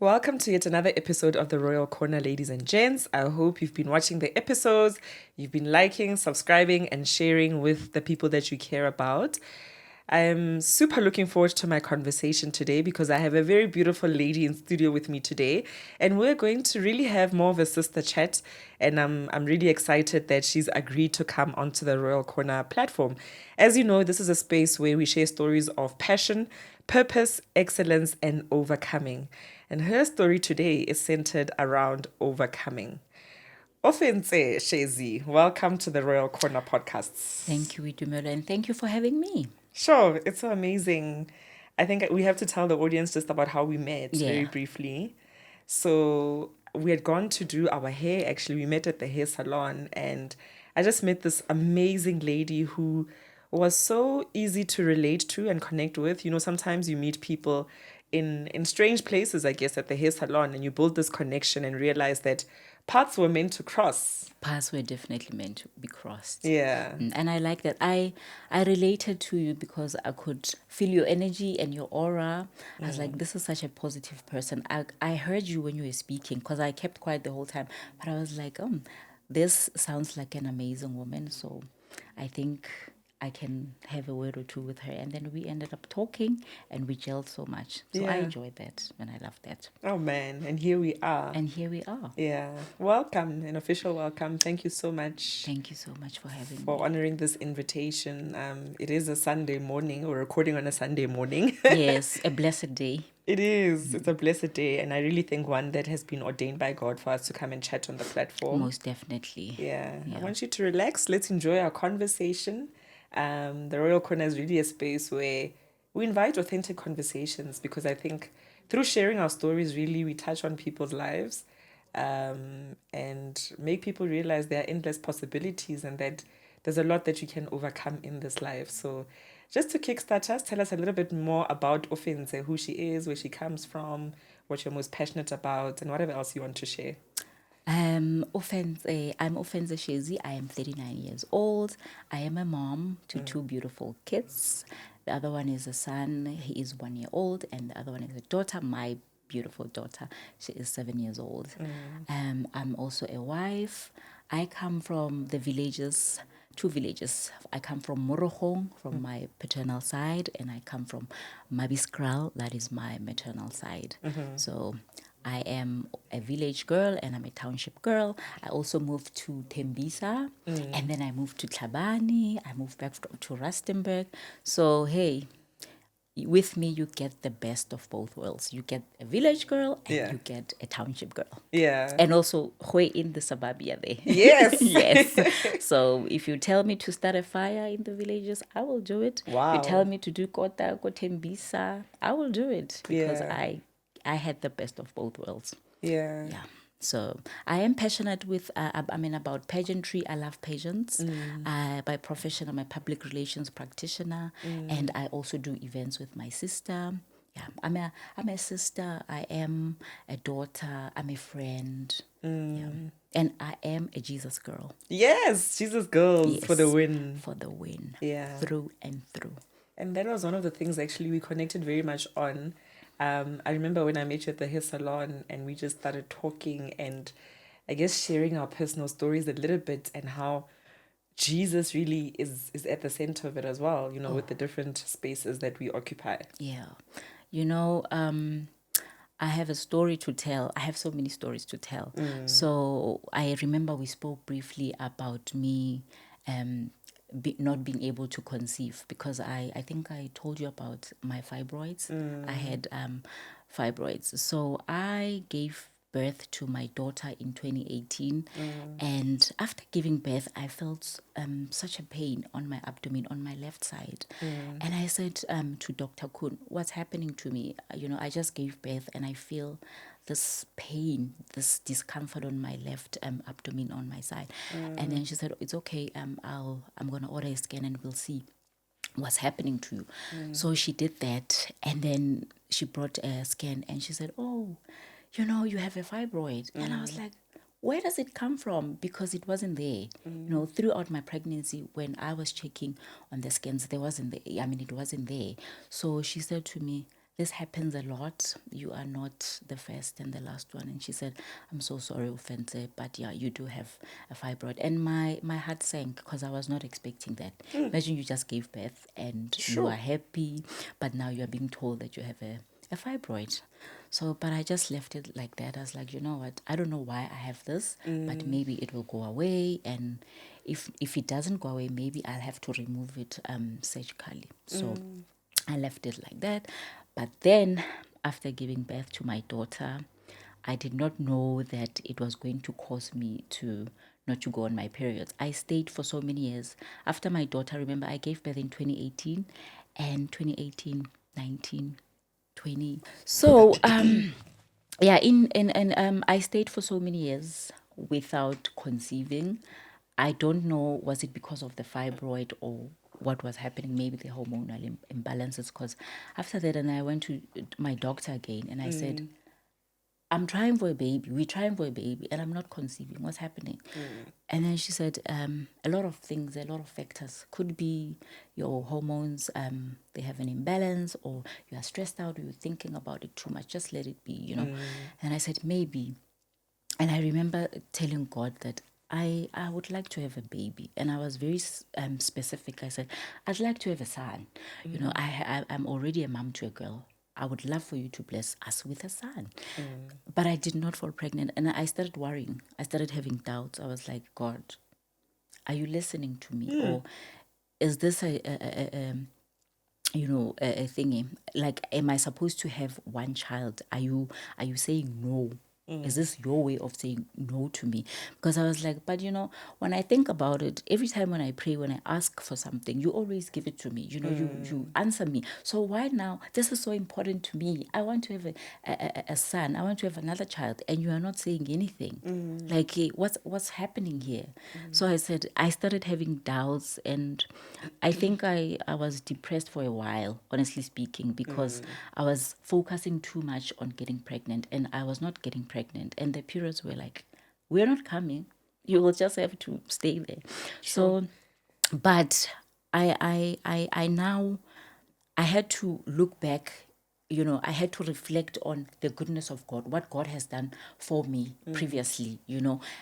Welcome to yet another episode of the Royal Corner, ladies and gents. I hope you've been watching the episodes, you've been liking, subscribing, and sharing with the people that you care about. I'm super looking forward to my conversation today because I have a very beautiful lady in studio with me today, and we're going to really have more of a sister chat. And I'm really excited that she's agreed to come onto the Royal Corner platform. As you know, this is a space where we share stories of passion, purpose, excellence, and overcoming. And her story today is centered around overcoming. Ofentse Shezi, welcome to the Royal Corner podcasts. Thank you, Idumela, and thank you for having me. Sure, it's so amazing. I think we have to tell the audience just about how we met very briefly. So we had gone to do our hair. Actually, we met at the hair salon, and I just met this amazing lady who was so easy to relate to and connect with. You know, sometimes you meet people in strange places, I guess, at the hair salon, and you build this connection and realize that paths were meant to cross. Paths were definitely meant to be crossed. Yeah. And I like that. I related to you because I could feel your energy and your aura. I was like, this is such a positive person. I heard you when you were speaking because I kept quiet the whole time. But I was like, this sounds like an amazing woman. So I think I can have a word or two with her. And then we ended up talking and we gelled so much. So I enjoyed that and I loved that. Oh, man. And here we are. And here we are. Yeah. Welcome, an official welcome. Thank you so much. Thank you so much for having me. For honoring this invitation. It is a Sunday morning. We're recording on a Sunday morning. Yes, a blessed day. It is. It's a blessed day. And I really think one that has been ordained by God for us to come and chat on the platform. Most definitely. Yeah. I want you to relax. Let's enjoy our conversation. The Royal Corner is really a space where we invite authentic conversations because I think through sharing our stories, really, we touch on people's lives and make people realize there are endless possibilities and that there's a lot that you can overcome in this life. So just to kickstart us, tell us a little bit more about Ofentse, who she is, where she comes from, what you're most passionate about, and whatever else you want to share. I'm Ofentse Shezi. I am 39 years old. I am a mom to two beautiful kids. The other one is a son. He is 1 year old. And the other one is a daughter, my beautiful daughter. She is 7 years old. I'm also a wife. I come from the villages, two villages. I come from Morohong, from my paternal side, and I come from Mabiskral, that is my maternal side. So I am a village girl and I'm a township girl. I also moved to Tembisa and then I moved to Tlhabane. I moved back to Rustenburg. So, hey, with me, you get the best of both worlds. You get a village girl and you get a township girl. Yeah. And also, in the suburbia there. Yes. Yes. So if you tell me to start a fire in the villages, I will do it. Wow. If you tell me to do Kota, Tembisa, I will do it because I had the best of both worlds. Yeah. Yeah. So I am passionate about pageantry. I love pageants. By profession, I'm a public relations practitioner, and I also do events with my sister. Yeah, I'm a sister. I am a daughter. I'm a friend. Yeah. And I am a Jesus girl. Yes, Jesus girls for the win. For the win. Yeah. Through and through. And that was one of the things actually we connected very much on. I remember when I met you at the hair salon and we just started talking and I guess sharing our personal stories a little bit and how Jesus really is at the center of it as well, you know, with the different spaces that we occupy. Yeah. You know, I have a story to tell. I have so many stories to tell. So I remember we spoke briefly about me not being able to conceive because I think I told you about my fibroids. I had fibroids. So I gave birth to my daughter in 2018 and after giving birth I felt such a pain on my abdomen on my left side and I said to Dr. Kun, what's happening to me? You know, I just gave birth and I feel this pain, this discomfort on my left abdomen on my side. And then she said, it's okay, I'm gonna order a scan and we'll see what's happening to you. So she did that and then she brought a scan and she said, oh, you know, you have a fibroid. And I was like, where does it come from? Because it wasn't there. You know, throughout my pregnancy, when I was checking on the scans, it wasn't there. So she said to me, this happens a lot. You are not the first and the last one. And she said, I'm so sorry, Ofentse, but yeah, you do have a fibroid. And my heart sank because I was not expecting that. Imagine you just gave birth and you are Sure. happy, but now you're being told that you have a fibroid. So, but I just left it like that. I was like, you know what? I don't know why I have this, but maybe it will go away. And if it doesn't go away, maybe I'll have to remove it surgically. So I left it like that. But then, after giving birth to my daughter, I did not know that it was going to cause me to not to go on my periods. I stayed for so many years. After my daughter, remember, I gave birth in 2018 and 2018, 19, 20. So, yeah, I stayed for so many years without conceiving. I don't know, was it because of the fibroid or what was happening, maybe the hormonal imbalances, because after that, and I went to my doctor again and I said, I'm trying for a baby. We're trying for a baby, and I'm not conceiving. What's happening? And then she said, a lot of things, a lot of factors. Could be your hormones, they have an imbalance, or you are stressed out, or you're thinking about it too much. Just let it be, And I said, maybe. And I remember telling God that I would like to have a baby, and I was very specific. I said, I'd like to have a son. I'm already a mom to a girl. I would love for you to bless us with a son. But I did not fall pregnant, and I started worrying. I started having doubts. I was like, God, are you listening to me, or is this a thingy? Like, am I supposed to have one child? Are you saying no? Is this your way of saying no to me? Because I was like, but when I think about it, every time when I pray, when I ask for something, you always give it to me. You answer me. So why now? This is so important to me. I want to have a son. I want to have another child, and you are not saying anything. Like, what's happening here? So I started having doubts, and I think I was depressed for a while, honestly speaking, because I was focusing too much on getting pregnant, and I was not getting pregnant. And the periods were like, we're not coming. You will just have to stay there. Sure. So, but I now I had to look back, I had to reflect on the goodness of God, what God has done for me previously,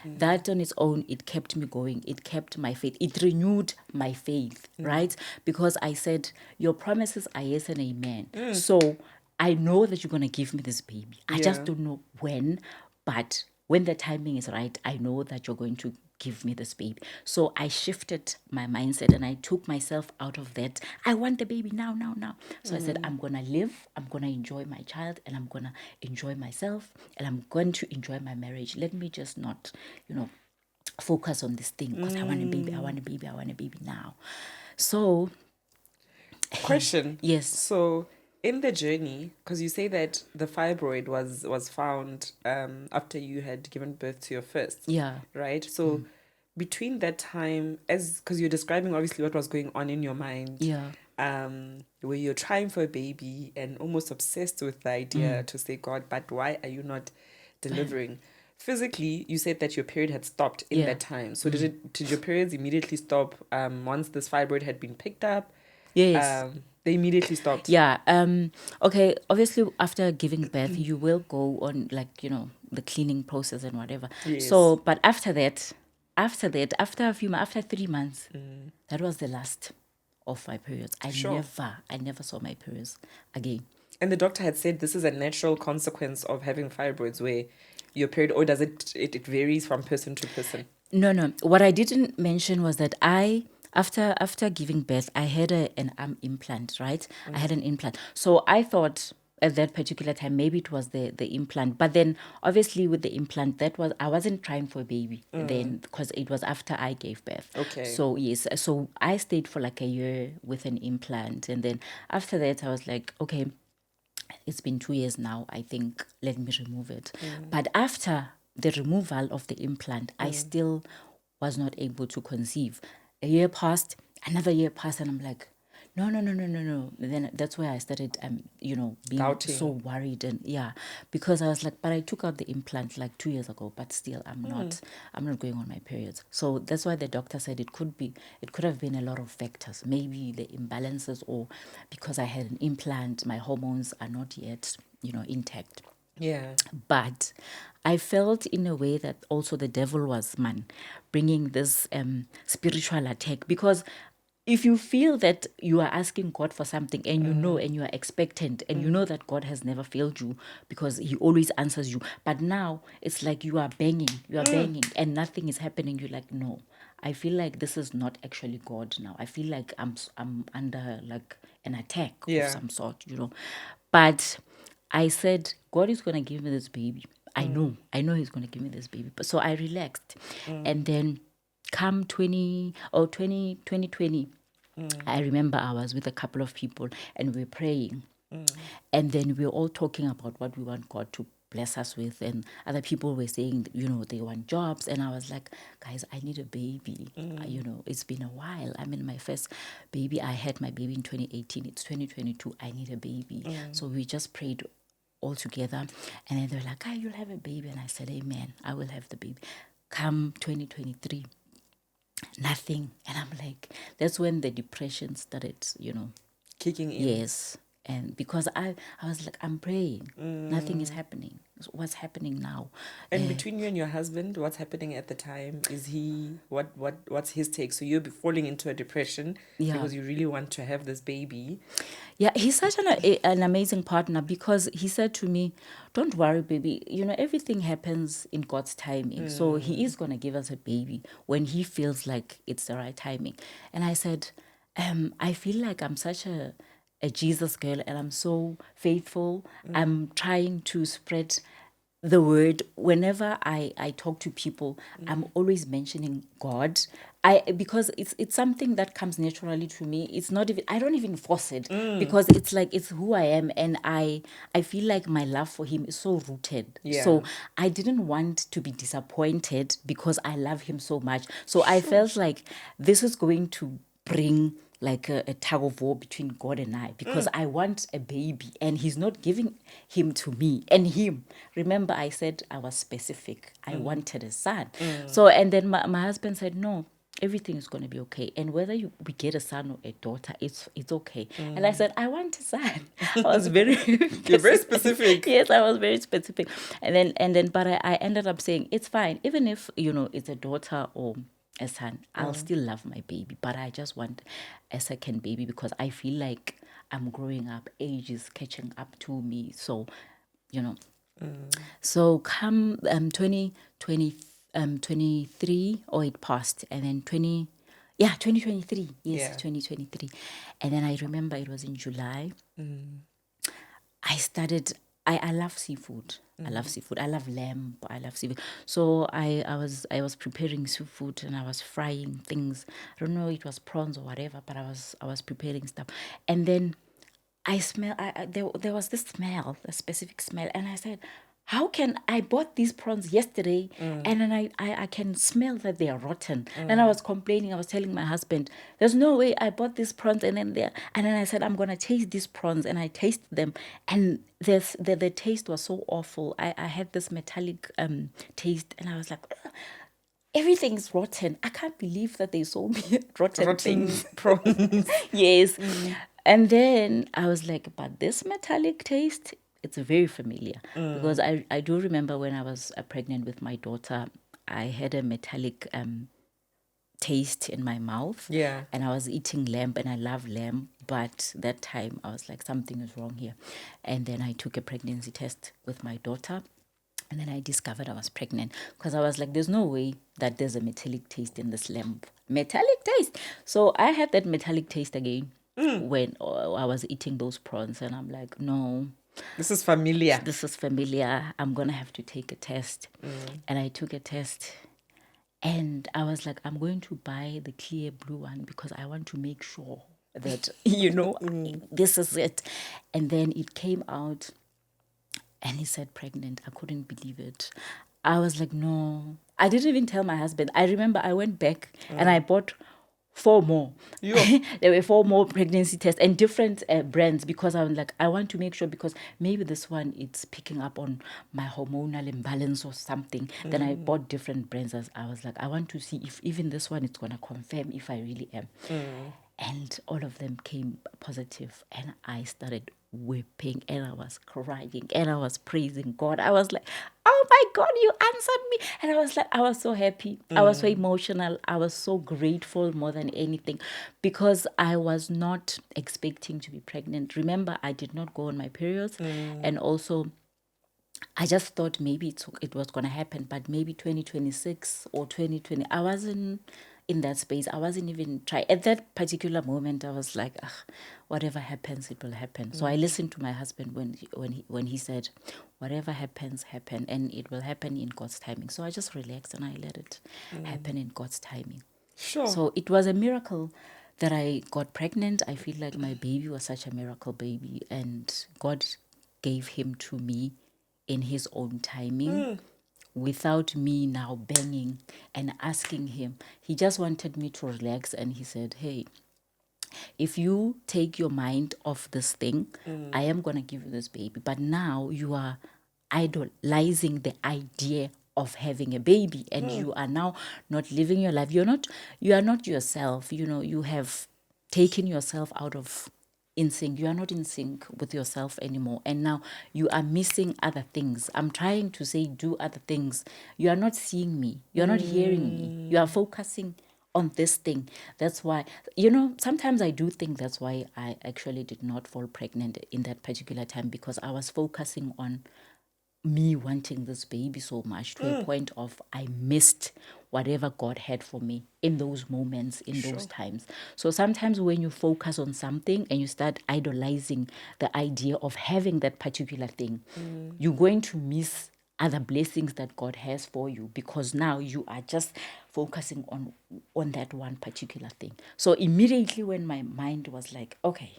That on its own, it kept me going. It kept my faith. It renewed my faith, right? Because I said, your promises are yes and amen. So I know that you're going to give me this baby. I just Yeah. don't know when, but when the timing is right, I know that you're going to give me this baby. So I shifted my mindset and I took myself out of that. I want the baby now, now, now. So I said, I'm going to live, I'm going to enjoy my child, and I'm going to enjoy myself, and I'm going to enjoy my marriage. Let me just not, focus on this thing because I want a baby, I want a baby, I want a baby now. So, Question. yes. So, in the journey, because you say that the fibroid was found after you had given birth to your first, Yeah. right? So, between that time, as because you're describing obviously what was going on in your mind, Yeah. where you're trying for a baby and almost obsessed with the idea to say, God, but why are you not delivering? Physically, you said that your period had stopped in Yeah. that time. So did your periods immediately stop once this fibroid had been picked up? Yes. They immediately stopped. Yeah. Okay. Obviously, after giving birth, you will go on, like, the cleaning process and whatever. Yes. So, but after a few months, after 3 months, that was the last of my periods. Sure. I never saw my periods again. And the doctor had said this is a natural consequence of having fibroids where your period, or does it varies from person to person? No, no. What I didn't mention was that after giving birth, I had an arm implant, right? I had an implant. So I thought at that particular time maybe it was the implant. But then obviously with the implant, I wasn't trying for a baby then because it was after I gave birth. Okay. So yes, so I stayed for like a year with an implant, and then after that I was like, okay, it's been 2 years now. I think let me remove it. But after the removal of the implant, I still was not able to conceive. A year passed, another year passed, and I'm like, No. Then that's where I started, being so Doubting. worried, and yeah, because I was like, but I took out the implant like 2 years ago, but still, I'm not going on my periods. So that's why the doctor said it could have been a lot of factors, maybe the imbalances, or because I had an implant, my hormones are not yet, intact. Yeah. But I felt in a way that also the devil was bringing this spiritual attack, because if you feel that you are asking God for something, and and you are expectant, and you know that God has never failed you because he always answers you, but now it's like you are banging and nothing is happening, you're like, no, I feel like this is not actually God now. I feel like I'm under like an attack of Yeah. some sort, But I said, God is going to give me this baby. I know he's going to give me this baby. But so I relaxed. And then come 2020, I remember I was with a couple of people and we were praying. And then we were all talking about what we want God to bless us with. And other people were saying, they want jobs. And I was like, guys, I need a baby. It's been a while. I mean, my first baby, I had my baby in 2018. It's 2022. I need a baby. So we just prayed all together. And then they were like, you'll have a baby. And I said, amen, I will have the baby. Come 2023, nothing. And I'm like, that's when the depression started, Kicking in. Yes. And because I was like, I'm praying. Nothing is happening. What's happening now? And between you and your husband, what's happening at the time? Is he what's his take? So you're falling into a depression Yeah. because you really want to have this baby. Yeah, he's such an amazing partner, because he said to me, don't worry, baby. Everything happens in God's timing. So he is going to give us a baby when he feels like it's the right timing. And I said, I feel like I'm such a Jesus girl, and I'm so faithful. I'm trying to spread the word. Whenever I talk to people, I'm always mentioning God. Because it's something that comes naturally to me. It's not even, I don't even force it, because it's like it's who I am, and I feel like my love for him is so rooted. Yeah. So I didn't want to be disappointed, because I love him so much. So I Sure. felt like this is going to bring like a tug of war between God and I, because I want a baby and he's not giving him to me. And him, remember I said I was specific. I wanted a son. So, and then my husband said, no, everything is going to be okay. And whether we get a son or a daughter, it's okay. And I said, I want a son. I was very You're very specific. Yes, I was very specific. And then, but I ended up saying, it's fine. Even if, it's a daughter or a son, I'll still love my baby, but I just want a second baby, because I feel like I'm growing up, age is catching up to me. So, you know, so come 2020, 23, or it passed, and then 2023, yes, Yeah. 2023. And then I remember it was in July. I started. I love seafood. I love seafood. I love lamb. I love seafood. So I was preparing seafood, and I was frying things. I don't know, it was prawns or whatever, but I was preparing stuff, and then I smell. There was this smell, a specific smell, and I said, how can I bought these prawns yesterday, and then I can smell that they are rotten. And I was complaining. I was telling my husband, there's no way I bought these prawns, and then I said, I'm gonna taste these prawns, and I tasted them, and the taste was so awful. I had this metallic taste, and I was like, "Ugh, everything's rotten. I can't believe that they sold me rotten Rotten things." prawns. Yes. And then I was like, but this metallic taste, it's very familiar. Because I do remember when I was pregnant with my daughter, I had a metallic taste in my mouth. Yeah. And I was eating lamb, and I love lamb. But that time I was like, something is wrong here. And then I took a pregnancy test with my daughter. And then I discovered I was pregnant, because I was like, there's no way that there's a metallic taste in this lamb. Metallic taste. So I had that metallic taste again when I was eating those prawns. And I'm like, no, This is familiar. this is familiar. I'm going to have to take a test. And I took a test. And I was like, I'm going to buy the clear blue one, because I want to make sure that, this is it. And then it came out, and he said pregnant. I couldn't believe it. I was like, no. I didn't even tell my husband. I remember I went back and I bought 4 more. Yo. There were 4 more pregnancy tests and different brands, because I was like, I want to make sure, because maybe this one it's picking up on my hormonal imbalance or something. Then I bought different brands, as I was like, I want to see if even this one is going to confirm if I really am. And all of them came positive, and I started weeping, and I was crying, and I was praising God. I was like, oh my God, you answered me. And I was like, I was so happy. I was so emotional. I was so grateful more than anything, because I was not expecting to be pregnant. Remember, I did not go on my periods. And also, I just thought maybe it was going to happen, but maybe 2026 or 2020, I wasn't in that space. I wasn't even trying. At that particular moment, I was like, ugh, whatever happens, it will happen. So I listened to my husband when he said, whatever happens, happen, and it will happen in God's timing. So I just relaxed and I let it happen in God's timing. Sure. So it was a miracle that I got pregnant. I feel like my baby was such a miracle baby, and God gave him to me in his own timing, without me now banging and asking him. He just wanted me to relax, and he said, hey, if you take your mind off this thing, I am going to give you this baby. But now you are idolizing the idea of having a baby, and you are now not living your life. You are not yourself. You have taken yourself out of in sync. You are not in sync with yourself anymore, and now you are missing other things. I'm trying to say, do other things. You are not seeing me. You are not hearing me. You are focusing on this thing. That's why, sometimes I do think that's why I actually did not fall pregnant in that particular time, because I was focusing on me wanting this baby so much, to a point of I missed whatever God had for me in those moments, in those times. So sometimes when you focus on something and you start idolizing the idea of having that particular thing, you're going to miss other blessings that God has for you, because now you are just focusing on that one particular thing. So immediately when my mind was like, okay,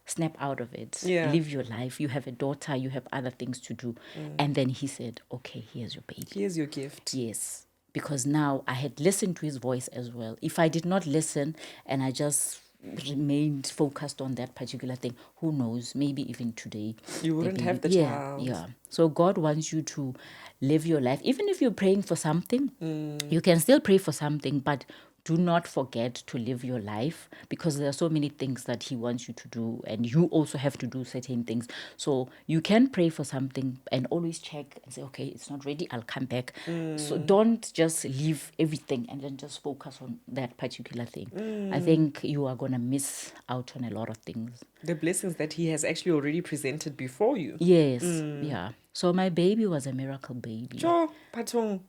snap out of it, Yeah. live your life, you have a daughter, you have other things to do. And then he said, okay, here's your baby. Here's your gift. Yes, because now I had listened to his voice as well. If I did not listen and I just remained focused on that particular thing, who knows, maybe even today You wouldn't have the yeah child. yeah So God wants you to live your life. Even if you're praying for something, you can still pray for something, but do not forget to live your life, because there are so many things that he wants you to do, and you also have to do certain things. So you can pray for something and always check and say, okay, it's not ready, I'll come back. So don't just leave everything and then just focus on that particular thing. I think you are going to miss out on a lot of things. The blessings that he has actually already presented before you. Yes, yeah. So my baby was a miracle baby. Sure, Patong.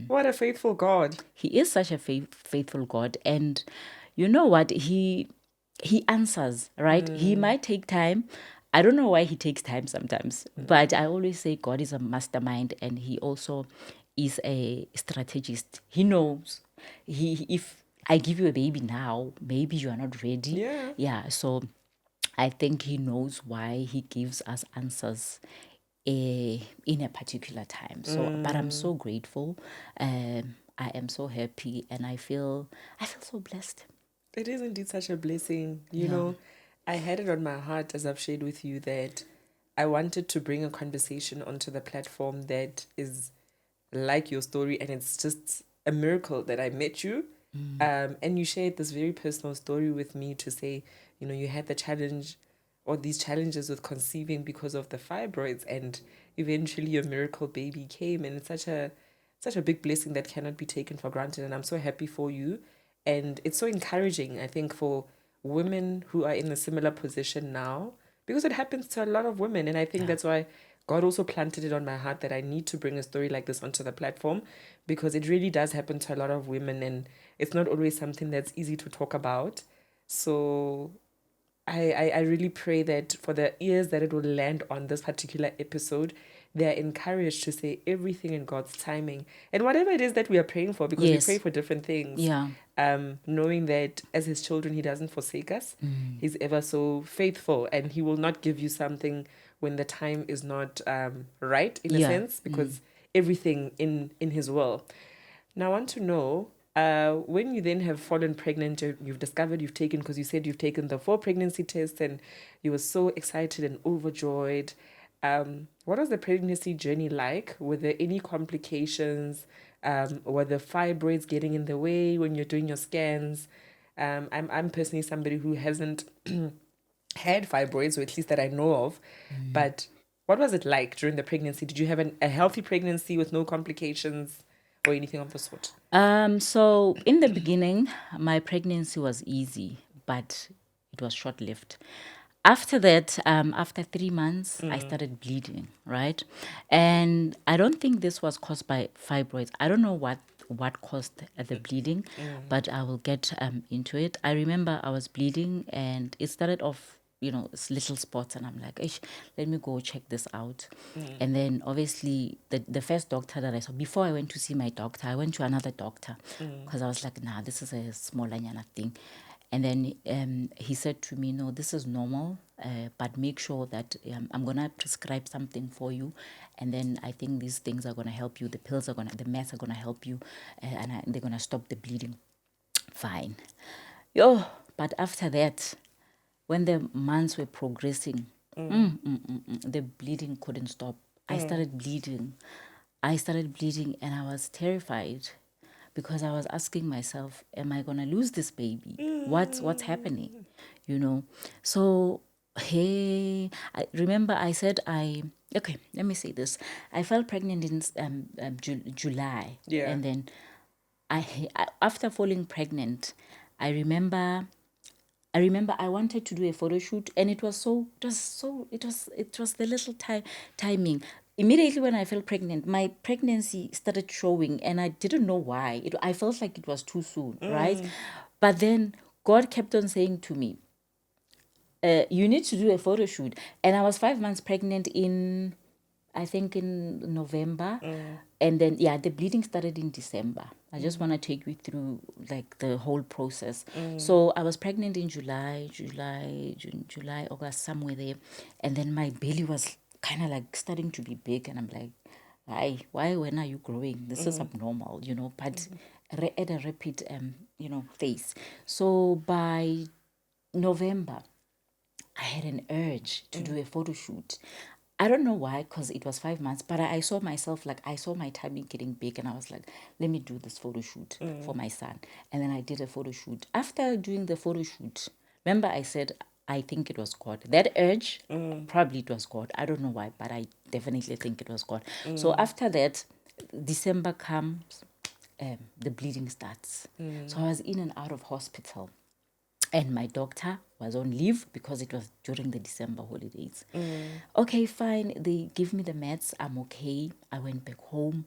What a faithful God. He is such a faithful God, and you know what? He answers, right? He might take time. I don't know why he takes time sometimes, but I always say God is a mastermind, and he also is a strategist. He knows. If I give you a baby now, maybe you are not ready. Yeah. Yeah. So I think he knows why he gives us answers in a particular time. So, but I'm so grateful. I am so happy, and I feel so blessed. It is indeed such a blessing. You Yeah. know, I had it on my heart, as I've shared with you, that I wanted to bring a conversation onto the platform that is like your story, and it's just a miracle that I met you. And you shared this very personal story with me to say, you had the challenge or these challenges with conceiving because of the fibroids, and eventually your miracle baby came, and it's such a big blessing that cannot be taken for granted. And I'm so happy for you, and it's so encouraging, I think, for women who are in a similar position now, because it happens to a lot of women. And I think that's why God also planted it on my heart that I need to bring a story like this onto the platform, because it really does happen to a lot of women, and it's not always something that's easy to talk about. So I really pray that for the ears that it will land on this particular episode, they are encouraged to say everything in God's timing. And whatever it is that we are praying for, because we pray for different things. Yeah. Knowing that as his children, he doesn't forsake us. He's ever so faithful, and he will not give you something when the time is not right, in a sense, because everything in his will. Now I want to know, When you then have fallen pregnant, you've discovered you've taken, because you said you've taken the 4 pregnancy tests and you were so excited and overjoyed. What was the pregnancy journey like? Were there any complications? Were the fibroids getting in the way when you're doing your scans? I'm personally somebody who hasn't had fibroids, or at least that I know of. But what was it like during the pregnancy? Did you have a healthy pregnancy with no complications or anything of the sort? So in the beginning, my pregnancy was easy, but it was short-lived. After that, after 3 months, I started bleeding, right? And I don't think this was caused by fibroids. I don't know what caused the bleeding, but I will get into it. I remember I was bleeding, and it started off, it's little spots, and I'm like, "Ish, let me go check this out." And then obviously the first doctor that I saw, before I went to see my doctor, I went to another doctor because I was like, nah, this is a small anyana thing. And then he said to me, no, this is normal, but make sure that I'm going to prescribe something for you. And then I think these things are going to help you. The meds are going to help you, and they're going to stop the bleeding. Fine. But after that, when the months were progressing, the bleeding couldn't stop. I started bleeding. And I was terrified because I was asking myself, am I gonna lose this baby? What's happening? So hey, I remember I said okay, let me say this. I fell pregnant in July. Yeah. And then after falling pregnant, I remember I wanted to do a photo shoot, and it was the little timing. Immediately when I felt pregnant, my pregnancy started showing, and I didn't know why. I felt like it was too soon, right? But then God kept on saying to me, you need to do a photo shoot. And I was 5 months pregnant I think in November. And then, the bleeding started in December. I just want to take you through like the whole process. So I was pregnant in June, July, August, somewhere there. And then my belly was kind of like starting to be big. And I'm like, why, when are you growing? This is abnormal, but at a rapid, phase. So by November, I had an urge to do a photo shoot. I don't know why, because it was 5 months, but I saw myself, like, I saw my tummy getting big, and I was like, let me do this photo shoot for my son. And then I did a photo shoot. After doing the photo shoot, remember I said, I think it was God. That urge, probably it was God. I don't know why, but I definitely think it was God. So after that, December comes, the bleeding starts. So I was in and out of hospital. And my doctor was on leave because it was during the December holidays. Okay, fine. They give me the meds. I'm okay. I went back home.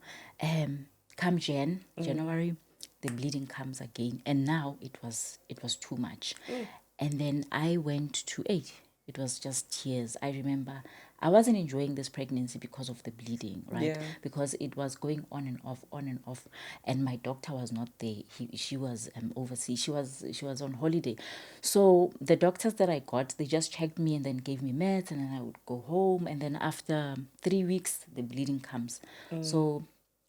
Come January, the bleeding comes again, and now it was too much. And then I went to it was just tears. I remember I wasn't enjoying this pregnancy because of the bleeding, right? Yeah. Because it was going on and off, on and off, and my doctor was not there. She was overseas. She was on holiday. So the doctors that I got, they just checked me and then gave me meds, and then I would go home. And then after 3 weeks, the bleeding comes. So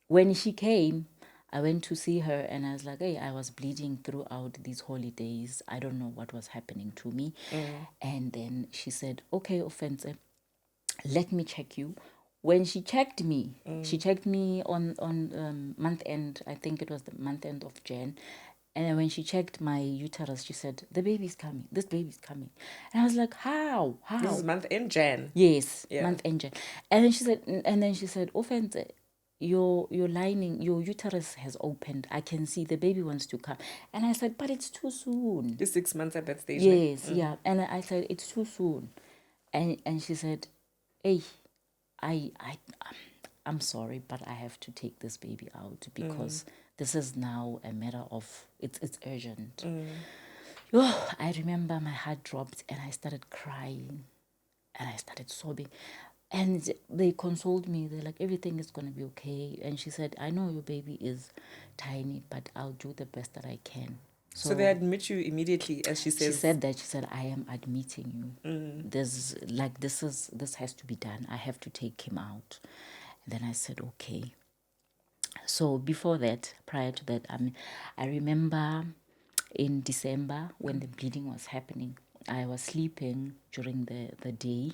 when she came, I went to see her, and I was like, hey, I was bleeding throughout these holidays. I don't know what was happening to me. And then she said, okay, Ofentse, let me check you. When she checked me on month end. I think it was the month end of Jan. And then when she checked my uterus, she said, the baby's coming. This baby's coming. And I was like, how? This is month in Jan. Yes, Yeah. month end Jan. And then she said, Ofentse, your lining, your uterus has opened. I can see the baby wants to come. And I said, but it's too soon. You're 6 months at that stage. Yes, yeah. And I said, it's too soon. And she said, hey, I'm sorry, but I have to take this baby out because this is now a matter of it's urgent. Oh, I remember my heart dropped and I started crying and I started sobbing. And they consoled me. They're like, everything is going to be okay. And she said, I know your baby is tiny, but I'll do the best that I can. So they admit you immediately, as she says. She said, I am admitting you. This has to be done. I have to take him out. And then I said, okay. So before that, prior to that, I remember in December when the bleeding was happening, I was sleeping during the day.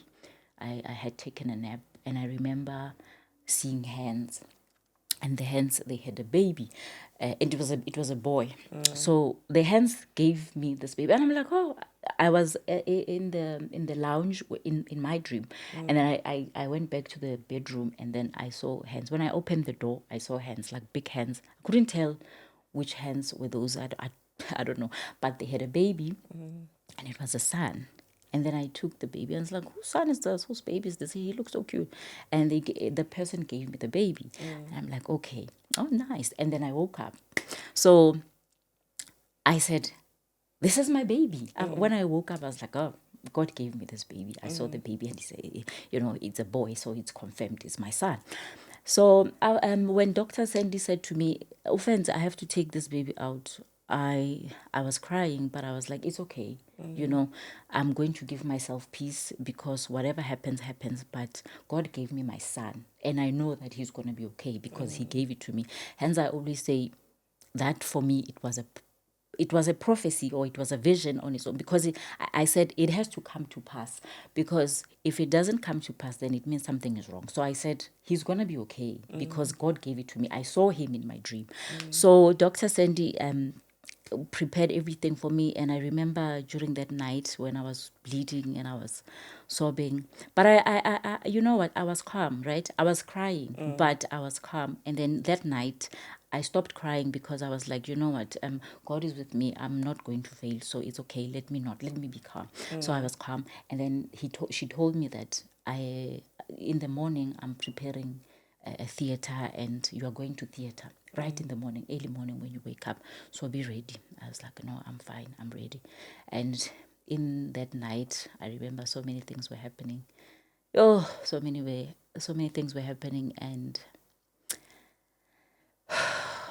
I had taken a nap, and I remember seeing hands, and the hands, they had a baby, and it was a boy. So the hands gave me this baby, and I'm like, oh, I was in the lounge in my dream, and then I went back to the bedroom, and then I saw hands. When I opened the door, I saw hands, like big hands. I couldn't tell which hands were those. I don't know, but they had a baby, and it was a son. And then I took the baby and I was like, whose son is this? Whose baby is this? He looks so cute. And the person gave me the baby. And I'm like, okay, oh, nice. And then I woke up. So I said, this is my baby. When I woke up, I was like, oh, God gave me this baby. I saw the baby and he said, it's a boy, so it's confirmed, it's my son. So when Dr. Sandy said to me, Ofentse, I have to take this baby out, I was crying, but I was like, it's okay. I'm going to give myself peace, because whatever happens, happens. But God gave me my son, and I know that he's going to be okay because he gave it to me. Hence, I always say that for me, it was a prophecy, or it was a vision on its own, because I said it has to come to pass, because if it doesn't come to pass, then it means something is wrong. So I said, he's going to be okay because God gave it to me. I saw him in my dream. So Dr. Sandy prepared everything for me, and I remember during that night when I was bleeding and I was sobbing, but I you know what, I was calm, right? I was crying, but I was calm. And then that night I stopped crying, because I was like, you know what, God is with me, I'm not going to fail, so it's okay, let me be calm. So I was calm. And then she told me that in the morning I'm preparing a theater, and you are going to theater right in the morning, early morning when you wake up. So be ready. I was like, no, I'm fine, I'm ready. And in that night, I remember so many things were happening. Oh, so many things were happening, and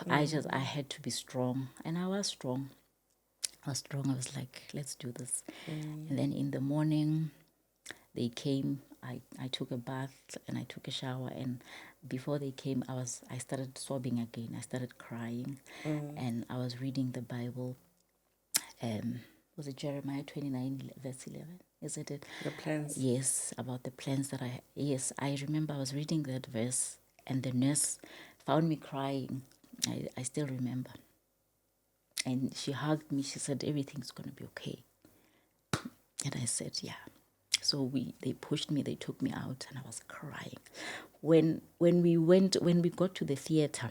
I had to be strong, and I was strong. I was like, let's do this. And then in the morning, they came. I took a bath and I took a shower, and before they came, I started sobbing again. I started crying, and I was reading the Bible. Was it Jeremiah 29 verse 11? Is it? The plans. Yes, about the plans that yes, I remember I was reading that verse, and the nurse found me crying. I still remember. And she hugged me. She said, everything's going to be okay. And I said, yeah. So they pushed me, they took me out, and I was crying. When we got to the theater,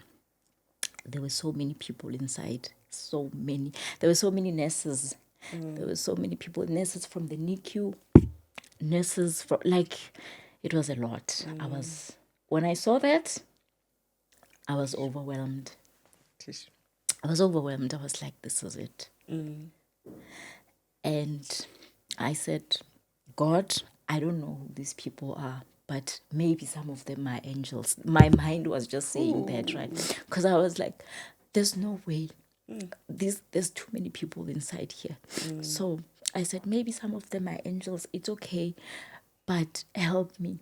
there were so many people inside. So many. There were so many nurses. There were so many people, nurses from the NICU, nurses from, like, it was a lot. When I saw that, I was overwhelmed. I was like, this is it. And I said, God, I don't know who these people are, but maybe some of them are angels. My mind was just saying that, right? Because I was like, there's no way. There's too many people inside here. So I said, maybe some of them are angels. It's okay, but help me.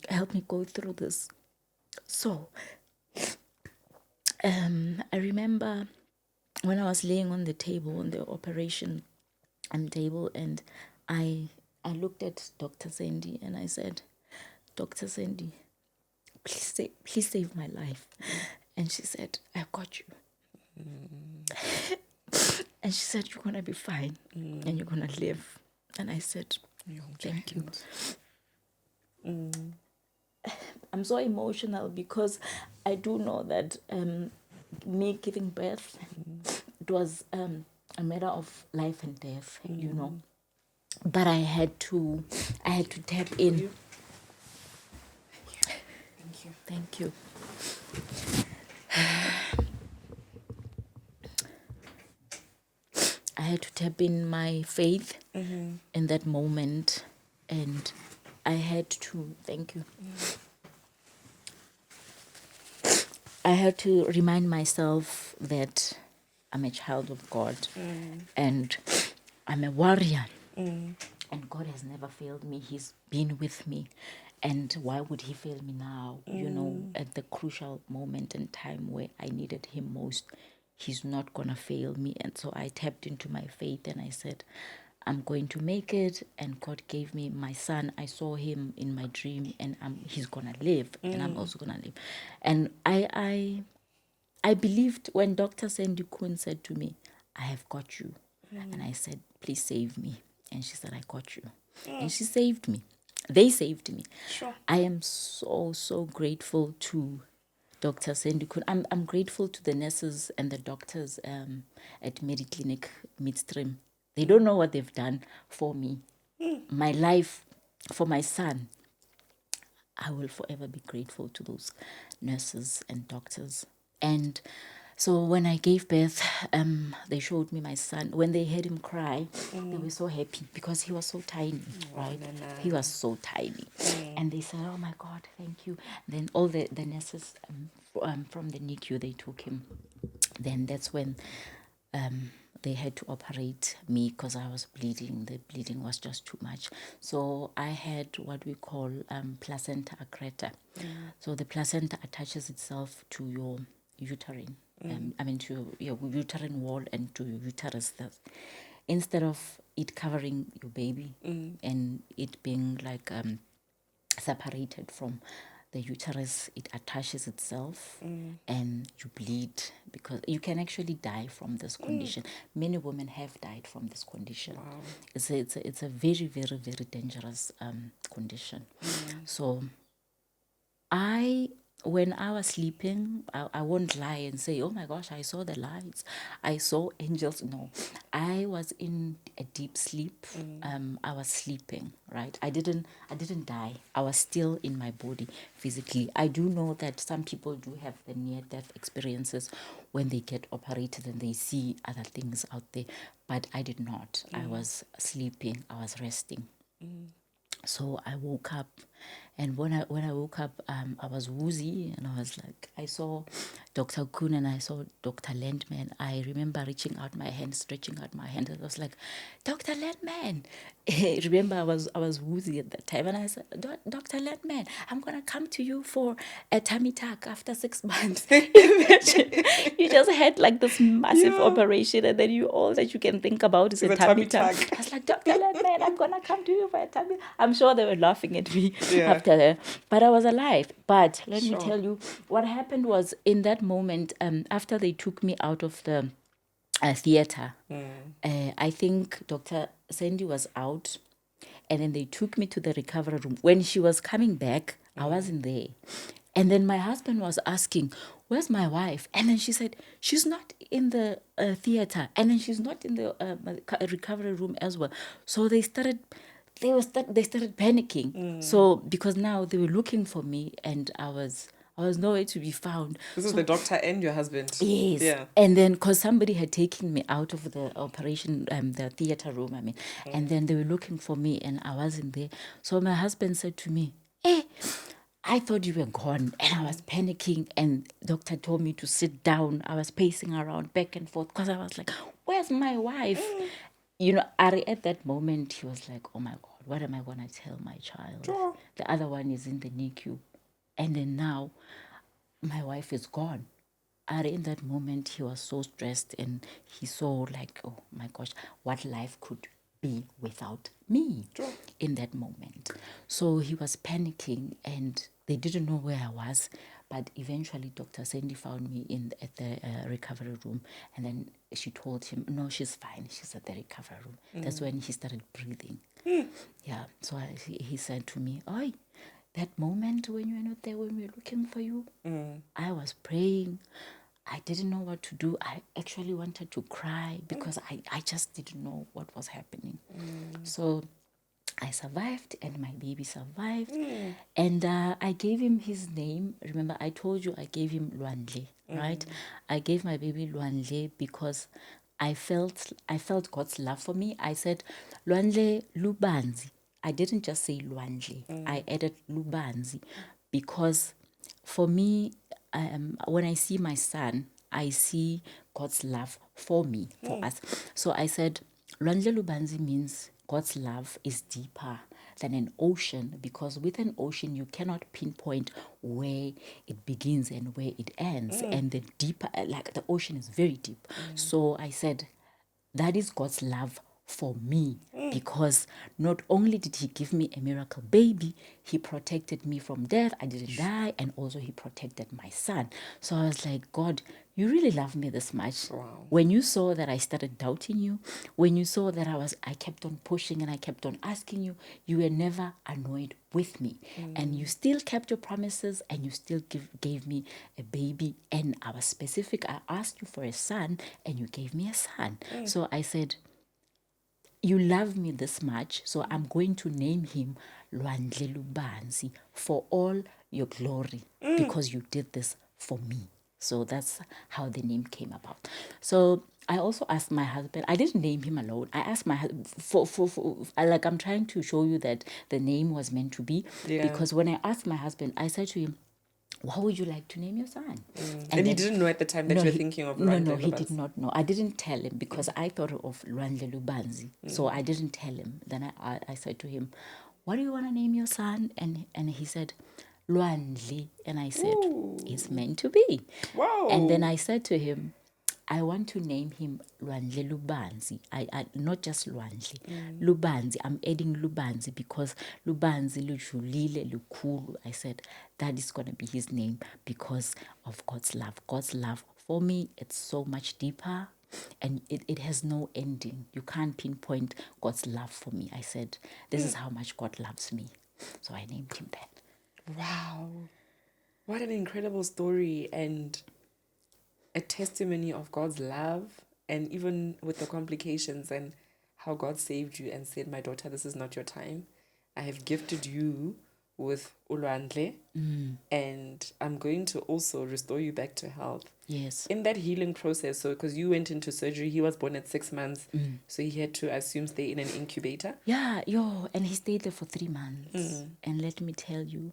Help me go through this. So I remember when I was laying on the table, on the operation table, and I looked at Dr. Sandy and I said, Dr. Sandy, please save my life. And she said, I've got you. And she said, you're going to be fine and you're going to live. And I said, thank you. I'm so emotional because I do know that me giving birth, it was a matter of life and death, you know. But I had to tap in. Thank you. I had to tap in my faith in that moment, and I had to, thank you. I had to remind myself that I'm a child of God and I'm a warrior. And God has never failed me. He's been with me. And why would he fail me now? At the crucial moment in time where I needed him most, he's not going to fail me. And so I tapped into my faith and I said, I'm going to make it. And God gave me my son. I saw him in my dream, and he's going to live, and I'm also going to live. And I believed when Dr. Sandy Kuhn said to me, I have got you. And I said, please save me. And she said, I got you. And she saved me. They saved me. Sure. I am so, so grateful to Dr. Sandy Kuhn. I'm grateful to the nurses and the doctors at Mediclinic Midstream. They don't know what they've done for me. My life, for my son. I will forever be grateful to those nurses and doctors. And so when I gave birth, they showed me my son. When they heard him cry, they were so happy because he was so tiny, right? He was so tiny. And they said, oh my God, thank you. Then all the nurses from the NICU, they took him. Then that's when they had to operate me because I was bleeding. The bleeding was just too much. So I had what we call placenta accreta. So the placenta attaches itself to your uterine, to your uterine wall and to your uterus. Instead of it covering your baby and it being like separated from the uterus, it attaches itself and you bleed because you can actually die from this condition. Many women have died from this condition. Wow. It's a very, very, very dangerous condition. So when I was sleeping, I won't lie and say, oh my gosh, I saw the lights, I saw angels. No, I was in a deep sleep. I was sleeping, right? I didn't die. I was still in my body physically. I do know that some people do have the near-death experiences when they get operated and they see other things out there, but I did not. I was sleeping. I was resting. So I woke up, and when I woke up, I was woozy, and I was like, I saw Dr. Kuhn and I saw Dr. Landman. I remember reaching out my hand, stretching out my hand, and I was like, Dr. Landman. Remember, I was woozy at that time, and I said, Dr. Landman, I'm gonna come to you for a tummy tuck after 6 months. Imagine, you just had like this massive operation, and then all that you can think about is a tummy tuck. I was like, Dr. Landman, I'm gonna come to you for a tummy. I'm sure they were laughing at me after that, but I was alive. But let me tell you, what happened was in that moment, after they took me out of the theater, I think Dr. Sandy was out, and then they took me to the recovery room. When she was coming back, I wasn't there. And then my husband was asking, where's my wife? And then she said, she's not in the theater. And then she's not in the recovery room as well. So they started panicking. So because now they were looking for me, and I was nowhere to be found. This is the doctor and your husband. Yes. Yeah. And then because somebody had taken me out of the operation, the theater room, and then they were looking for me and I wasn't there. So my husband said to me, hey, I thought you were gone, and I was panicking, and doctor told me to sit down. I was pacing around back and forth because I was like, where's my wife? Ari, at that moment, he was like, oh my God, what am I going to tell my child? Sure. The other one is in the NICU. And then now, my wife is gone. Ari, in that moment, he was so stressed, and he saw like, oh my gosh, what life could be without me. Sure. In that moment. So he was panicking, and they didn't know where I was. But eventually, Dr. Sandy found me at the recovery room, and then she told him, no, she's fine. She's at the recovery room. That's when he started breathing. Yeah. So he said to me, oi, that moment when you were not there, when we were looking for you, I was praying. I didn't know what to do. I actually wanted to cry because I just didn't know what was happening. So I survived, and my baby survived. And I gave him his name. Remember, I told you I gave him Lwandle, right? I gave my baby Lwandle because I felt God's love for me. I said, Lwandle Lubanzi. I didn't just say Lwandle. I added Lubanzi because for me, when I see my son, I see God's love for me, for us. So I said, Lwandle Lubanzi means God's love is deeper than an ocean, because with an ocean you cannot pinpoint where it begins and where it ends. And the deeper, like the ocean is very deep. So I said, that is God's love for me, because not only did he give me a miracle baby, he protected me from death. I didn't die. And also he protected my son. So I was like, God, you really love me this much. Wow. When you saw that I started doubting you, when you saw that I kept on pushing and I kept on asking you, you were never annoyed with me. And you still kept your promises, and you still gave me a baby. And I was specific. I asked you for a son and you gave me a son. So I said, you love me this much, so I'm going to name him Lwandle Lubanzi for all your glory, because you did this for me. So that's how the name came about. So I also asked my husband, I didn't name him alone. I asked my husband, like, I'm trying to show you that the name was meant to be. Yeah. Because when I asked my husband, I said to him, what would you like to name your son? And he didn't know at the time that you were thinking of Lwandle No, he Lubanzi. did not know. I didn't tell him, because I thought of Lwandle Lubanzi. So I didn't tell him. Then I said to him, what do you want to name your son? And he said, Lwandle. And I said, it's meant to be. Wow. And then I said to him, I want to name him Lwandle Lubanzi. I not just Lwandle. Lubanzi. I'm adding Lubanzi because Lubanzi lujulile lukhulu. I said that is going to be his name because of God's love. God's love for me, it's so much deeper, and it has no ending. You can't pinpoint God's love for me. I said, this is how much God loves me. So I named him that. Wow. What an incredible story, and a testimony of God's love, and even with the complications and how God saved you and said, my daughter, this is not your time. I have gifted you with Ulwandle, and I'm going to also restore you back to health. Yes. In that healing process, so because you went into surgery, he was born at 6 months, so he had to, I assume, stay in an incubator. Yeah, and he stayed there for 3 months. And let me tell you,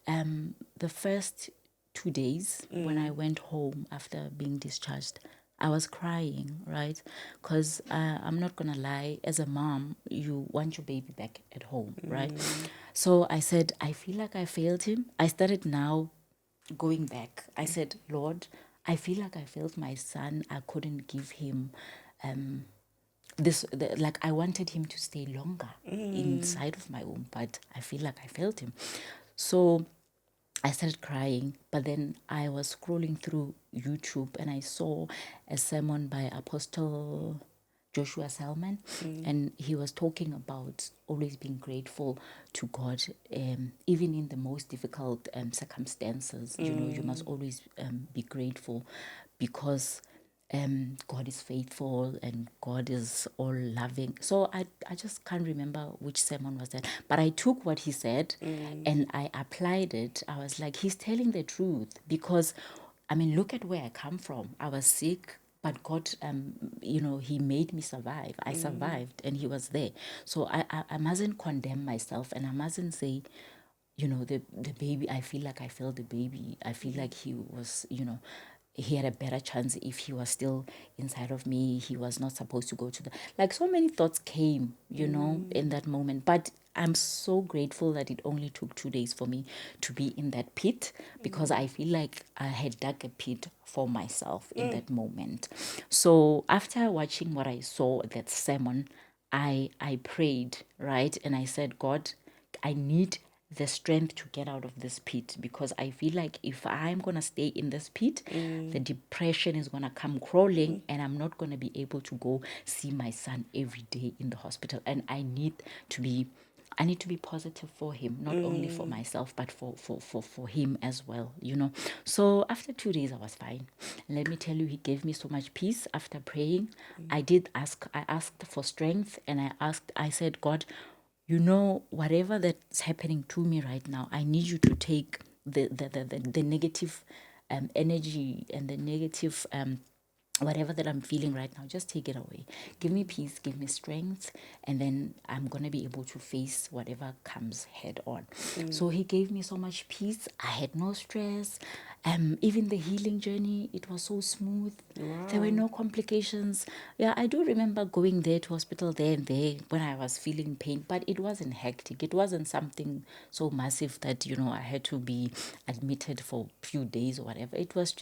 the first 2 days when I went home after being discharged, I was crying, right? Because I'm not going to lie, as a mom, you want your baby back at home, right? So I said, I feel like I failed him. I started now going back. I said, Lord, I feel like I failed my son. I couldn't give him like I wanted him to stay longer inside of my womb, but I feel like I failed him. So I started crying, but then I was scrolling through YouTube and I saw a sermon by Apostle Joshua Selman, and he was talking about always being grateful to God, even in the most difficult circumstances. You know, you must always be grateful, because God is faithful and God is all loving. So I just can't remember which sermon was that, but I took what he said and I applied it. I was like, he's telling the truth, because I mean, look at where I come from. I was sick, but God, he made me survive. I survived, and he was there. So I mustn't condemn myself, and I mustn't say, the baby, I feel like I failed the baby. I feel like he was, he had a better chance if he was still inside of me. He was not supposed to go to like, so many thoughts came, in that moment. But I'm so grateful that it only took 2 days for me to be in that pit, because I feel like I had dug a pit for myself in that moment. So after watching what I saw, that sermon, I prayed, right? And I said, God, I need the strength to get out of this pit, because I feel like if I'm going to stay in this pit, the depression is going to come crawling and I'm not going to be able to go see my son every day in the hospital. And I need to be positive for him, not only for myself, but for him as well, So after 2 days, I was fine. Let me tell you, he gave me so much peace after praying. I asked for strength, and I said, God, whatever that's happening to me right now, I need you to take the negative energy and the negative whatever that I'm feeling right now, just take it away. Give me peace, give me strength, and then I'm going to be able to face whatever comes head on. So he gave me so much peace. I had no stress. Even the healing journey, it was so smooth. Wow. There were no complications. Yeah, I do remember going there to hospital there and there when I was feeling pain, but it wasn't hectic. It wasn't something so massive that, I had to be admitted for a few days or whatever. It was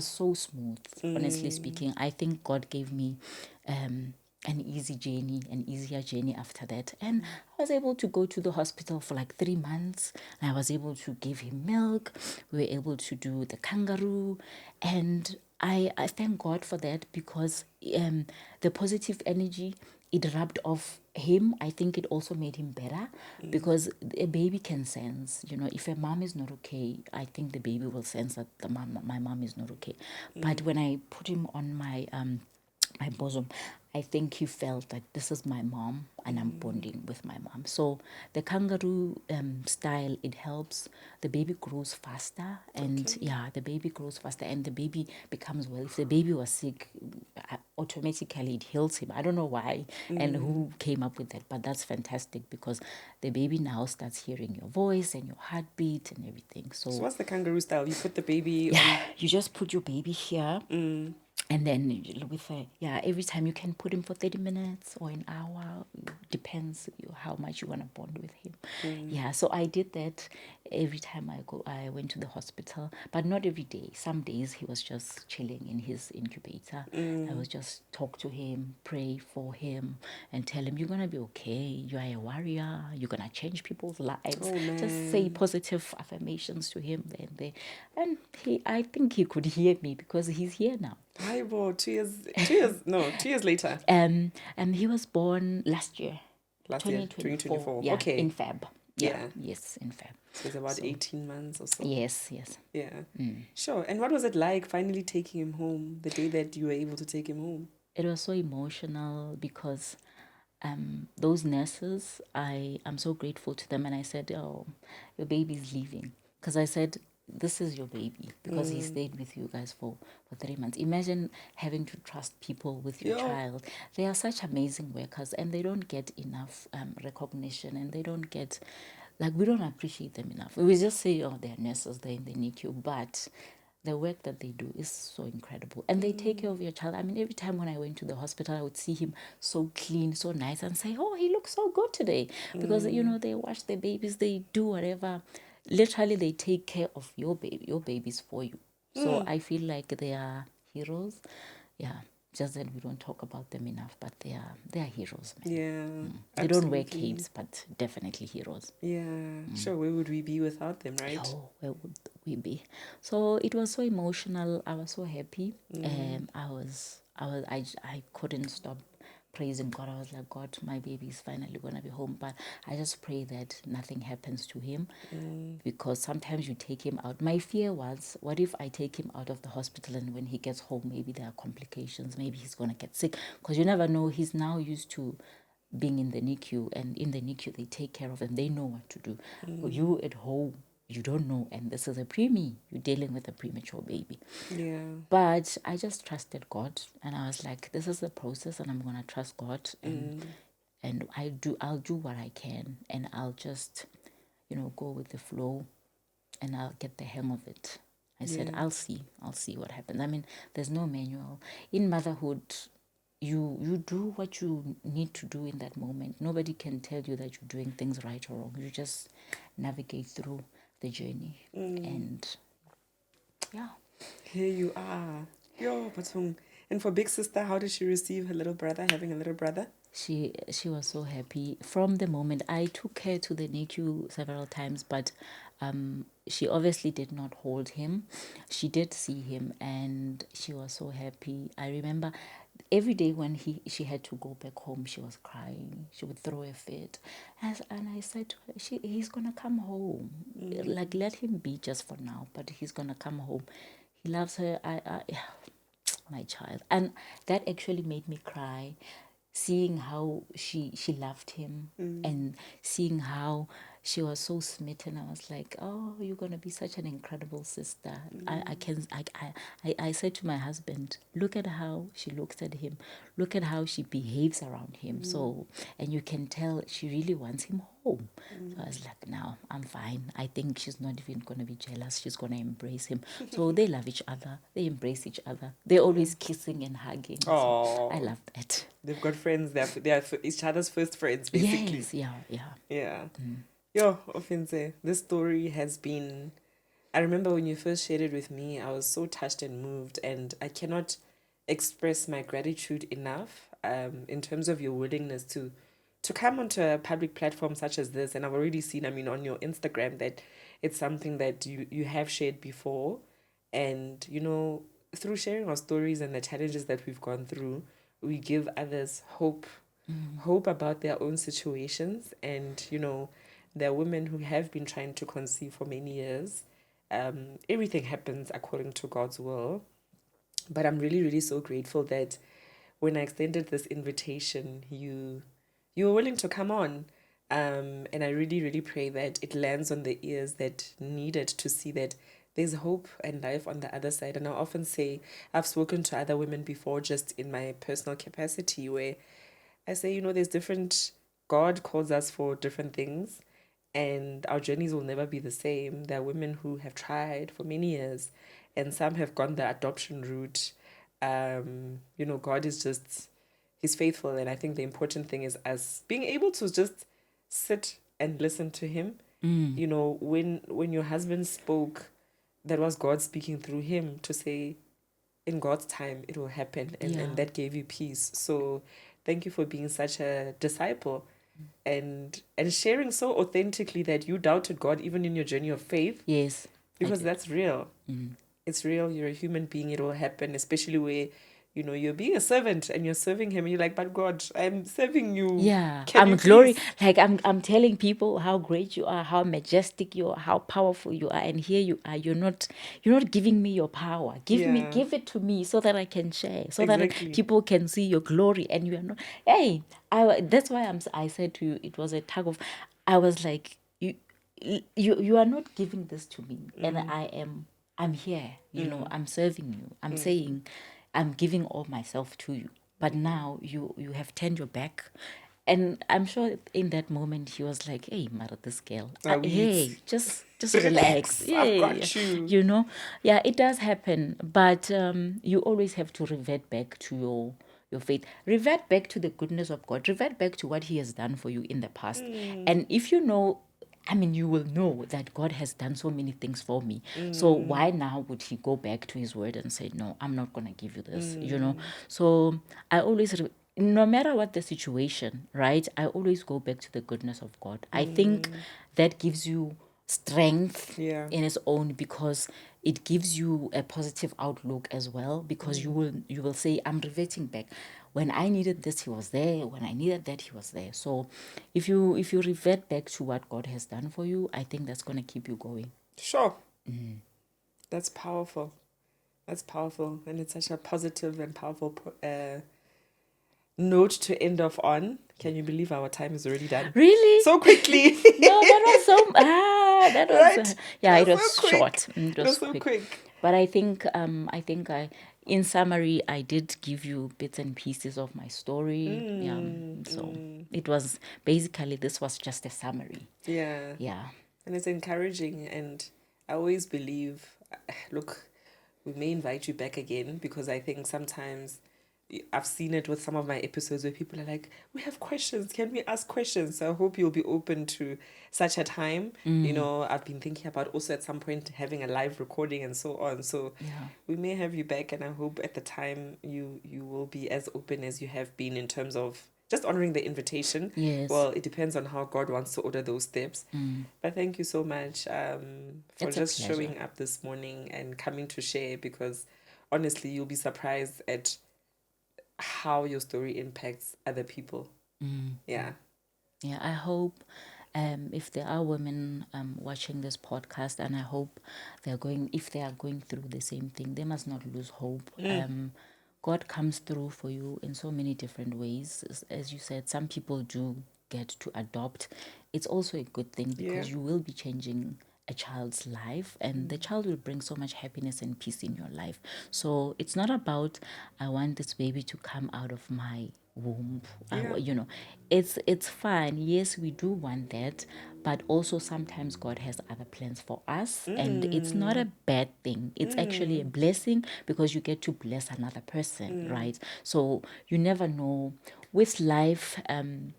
so smooth, honestly speaking. I think God gave me an easier journey after that. And I was able to go to the hospital for like 3 months. I was able to give him milk. We were able to do the kangaroo. And I thank God for that because the positive energy, it rubbed off him. I think it also made him better because a baby can sense, if a mom is not okay, I think the baby will sense that my mom is not okay. But when I put him on my bosom, I think he felt that this is my mom and I'm bonding with my mom. So the kangaroo style, it helps. The baby grows faster and the baby grows faster and the baby becomes well. If the baby was sick, automatically it heals him. I don't know why and who came up with that, but that's fantastic because the baby now starts hearing your voice and your heartbeat and everything. So what's the kangaroo style? You put the baby on... You just put your baby here. And then every time you can put him for 30 minutes or an hour, depends how much you want to bond with him. Yeah, so I did that every time I went to the hospital, but not every day. Some days he was just chilling in his incubator. I would just talk to him, pray for him, and tell him, you're going to be okay. You are a warrior. You're going to change people's lives. Just say positive affirmations to him there and there. And I think he could hear me because he's here now. Hi, bro. 2 years later. He was born last year. Last year, 2024. Yeah, okay. in Feb. Yeah. Yes, in Feb. So it's about 18 months or so. Yes. Yeah. Sure. And what was it like finally taking him home, the day that you were able to take him home? It was so emotional because those nurses, I'm so grateful to them. And I said, oh, your baby's leaving. Because I said, this is your baby because he stayed with you guys for 3 months. Imagine having to trust people with your child. They are such amazing workers and they don't get enough recognition and they don't get, we don't appreciate them enough. We just say, oh, they're nurses, they're in the NICU, but the work that they do is so incredible. And they take care of your child. I mean, every time when I went to the hospital, I would see him so clean, so nice, and say, oh, he looks so good today. Because, they wash their babies, they do whatever. Literally, they take care of your babies for you. So I feel like they are heroes. Yeah. Just that we don't talk about them enough, but they are heroes, man. Yeah. They don't wear capes, but definitely heroes. Yeah. Sure. Where would we be without them, right? Oh, where would we be? So it was so emotional. I was so happy. I couldn't stop praising God. I was like, God, my baby is finally gonna be home. But I just pray that nothing happens to him because sometimes you take him out. My fear was, what if I take him out of the hospital and when he gets home, maybe there are complications, maybe he's gonna get sick. Because you never know, he's now used to being in the NICU, and in the NICU they take care of him. They know what to do. You at home, you don't know, and this is a preemie. You're dealing with a premature baby. Yeah. But I just trusted God, and I was like, this is the process, and I'm gonna trust God, and I'll do what I can, and I'll just, go with the flow, and I'll get the hang of it. I said, I'll see what happens. I mean, there's no manual in motherhood. You do what you need to do in that moment. Nobody can tell you that you're doing things right or wrong. You just navigate through the journey. And yeah. Here you are. And for big sister, how did she receive her little brother, having a little brother? She was so happy from the moment. I took her to the NICU several times, but she obviously did not hold him. She did see him, and she was so happy. I remember every day when she had to go back home, she was crying. She would throw a fit, and I said to her, he's gonna come home. Like, let him be just for now, but he's gonna come home. He loves her. My child, and that actually made me cry, seeing how she loved him and seeing how she was so smitten. I was like, oh, you're gonna be such an incredible sister. I said to my husband, look at how she looks at him, look at how she behaves around him. So, and you can tell she really wants him home. So I was like, no, I'm fine. I think she's not even gonna be jealous. She's gonna embrace him. So they love each other. They embrace each other. They're always kissing and hugging. So I Oh, love that. they've got friends. They're each other's first friends, basically. Yes, yeah. Yeah. Yo, Ofentse, this story has been. I remember when you first shared it with me, I was so touched and moved, and I cannot express my gratitude enough in terms of your willingness to come onto a public platform such as this. And I've already seen, I mean, on your Instagram that it's something that you have shared before. And, through sharing our stories and the challenges that we've gone through, we give others hope about their own situations. And, there are women who have been trying to conceive for many years. Everything happens according to God's will. But I'm really, really so grateful that when I extended this invitation, you were willing to come on. And I really, really pray that it lands on the ears that needed to see that there's hope and life on the other side. And I often say, I've spoken to other women before, just in my personal capacity, where I say, there's different, God calls us for different things, and our journeys will never be the same. There are women who have tried for many years, and some have gone the adoption route. God is just, He's faithful. And I think the important thing is us being able to just sit and listen to Him. When your husband spoke, that was God speaking through him to say, in God's time, it will happen. And that gave you peace. So thank you for being such a disciple and sharing so authentically that you doubted God even in your journey of faith. Yes. Because that's real. It's real. You're a human being. It will happen, especially where, you're being a servant and you're serving Him and you're like, but God, I'm serving you. Yeah, Can you please? like I'm telling people how great you are, how majestic you are, how powerful you are, and here you are. You're not giving me your power. Yeah, Give it to me so that I can share, so that exactly. people can see your glory. And you are not. Hey, that's why I said to you, it was a tug of. I was like, you are not giving this to me, and I'm here. I'm serving you. I'm saying, I'm giving all myself to you. But now you have turned your back. And I'm sure in that moment he was like, hey, mother, this girl, Now we hey, just relax. relax. I've Yeah, got you. yeah, it does happen. But you always have to revert back to your faith. Revert back to the goodness of God. Revert back to what He has done for you in the past. And if you know, I mean, you will know that God has done so many things for me. So why now would He go back to His word and say, no, I'm not going to give you this. So I always, no matter what the situation, right, I always go back to the goodness of God. I think that gives you strength Yeah. in its own, because it gives you a positive outlook as well, because you will say, I'm reverting back. When I needed this, He was there. When I needed that, He was there. So if you revert back to what God has done for you, I think that's going to keep you going. Sure. That's powerful. That's powerful. And it's such a positive and powerful note to end off on. Can you believe our time is already done? Really? So quickly. No, that was so that was Right? yeah, it It was was so quick. short. It was so quick. But I think in summary, I did give you bits and pieces of my story. Yeah. So it was basically, this was just a summary. Yeah. Yeah. And it's encouraging. And I always believe, look, we may invite you back again, because I think sometimes I've seen it with some of my episodes where people are like, we have questions. Can we ask questions? So I hope you'll be open to such a time. I've been thinking about also at some point having a live recording and so on. So Yeah. we may have you back, and I hope at the time you will be as open as you have been in terms of just honoring the invitation. Yes. Well, it depends on how God wants to order those steps. But thank you so much for It's a just pleasure. showing up this morning and coming to share, because honestly, you'll be surprised at how your story impacts other people. Yeah. Yeah, I hope if there are women watching this podcast, and I hope if they are going through the same thing, they must not lose hope. God comes through for you in so many different ways. As you said, some people do get to adopt. it's also a good thing because Yeah. you will be changing a child's life, and the child will bring so much happiness and peace in your life. So it's not about, I want this baby to come out of my womb. Yeah. It's fine. Yes, we do want that, but also sometimes God has other plans for us, and it's not a bad thing. It's actually a blessing because you get to bless another person, right? So you never know. with life um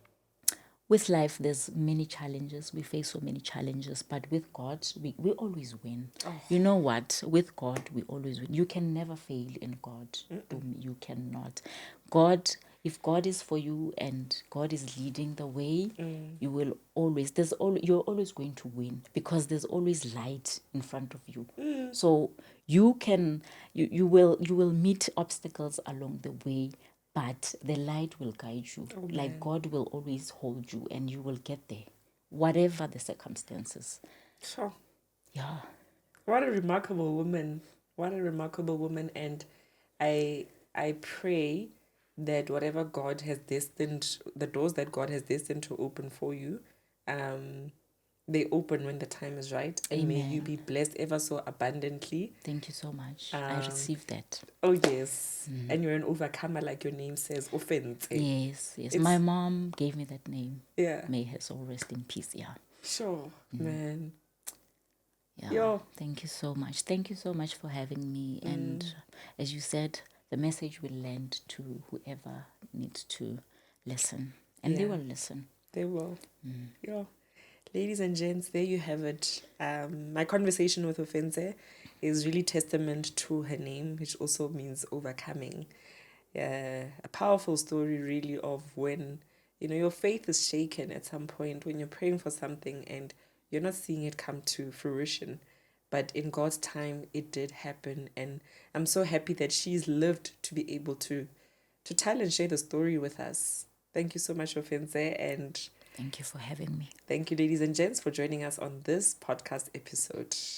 with life, there's many challenges. We face so many challenges, but with God, we always win. You know what? With God, we always win. You can never fail in God. You cannot. God, if God is for you and God is leading the way, you will always, you're always going to win because there's always light in front of you. So you will meet obstacles along the way, but the light will guide you. Like God will always hold you and you will get there, whatever the circumstances. Sure. Yeah. What a remarkable woman. What a remarkable woman. And I pray that whatever God has destined, the doors that God has destined to open for you, they open when the time is right. And may you Amen. be blessed ever so abundantly. Thank you so much. I received that. Oh yes. And you're an overcomer, like your name says, Ofentse. Yes. It's My mom gave me that name. yeah. May her soul rest in peace. Yeah. Sure, man. Yeah. Yo. Thank you so much. Thank you so much for having me. And as you said, the message will land to whoever needs to listen. And they Yeah. will listen. They will. Yeah. Ladies and gents, there you have it. My conversation with Ofentse is really testament to her name, which also means overcoming. A powerful story, really, of when your faith is shaken at some point when you're praying for something and you're not seeing it come to fruition. But in God's time, it did happen, and I'm so happy that she's lived to be able to tell and share the story with us. Thank you so much, Ofentse, and Thank you for having me. thank you, ladies and gents, for joining us on this podcast episode.